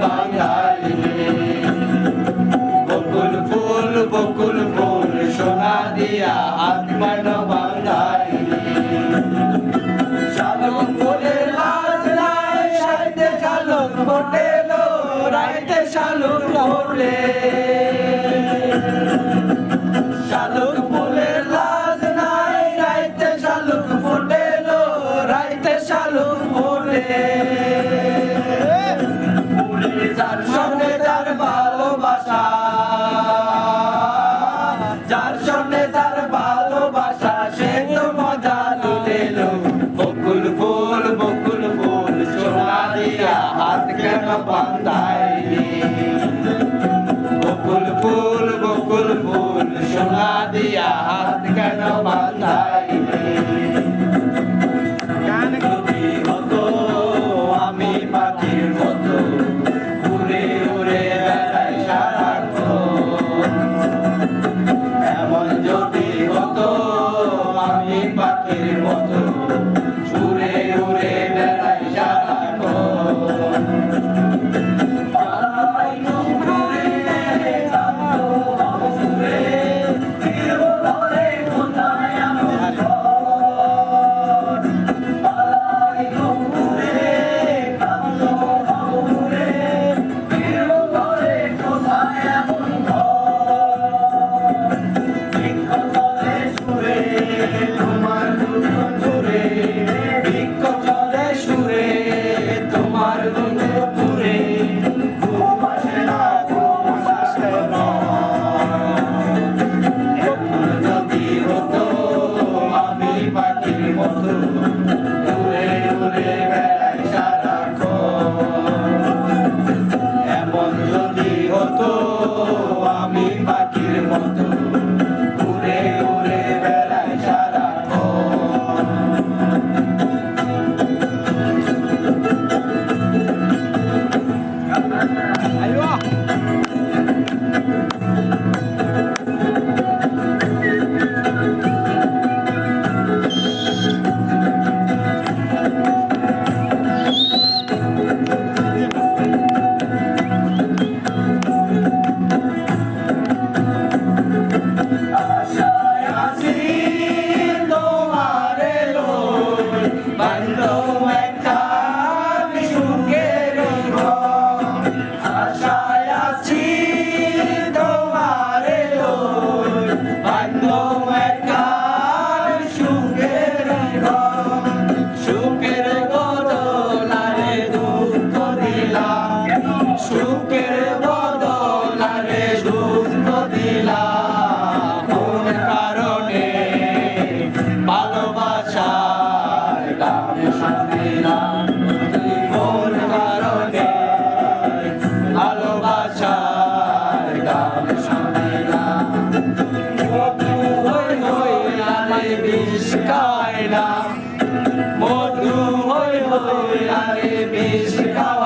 বাঙালি বকুল ফুল সোনা দিয়া হাত কেন বাঙালি শালুক ফুলের লাজ নাই রাইতে শালুক ফোটেলো রাইতে শালুক ফোটে শালুক ফুলের লাজ নাই রাইতে শালুক ফোটেলো রাইতে শালুক ফোটে যার সঙ্গে যার ভালোবাসা যার সঙ্গে তার ভালোবাসা সে তো মজা লুটেলো বকুল ফুল সোনা দিয়া হাত কেন বাঁধাইলি বকুল ফুল সোনা দিয়া হাত কেন বাঁধাইলি গান যদি হতো আমি পাখির মতো উড়ে উড়ে বেড়াই সারাক্ষণ এমন যদি হতো আমি পাখির মতো উড়ে উড়ে বেড়াই সারাক্ষণ আমি পাখির মতো উড়ে উড়ে বেড়াই সারাক্ষণ সুখের বদলারে দুঃখ দিলা কোন কারণে ভালোবাসার গানে শান্তিলা তুই কোন কারণে ভালোবাসার গানে শান্তিলা হই হই আলে বিষ খাইলা মধু হই হই আলে বিষ খাইলা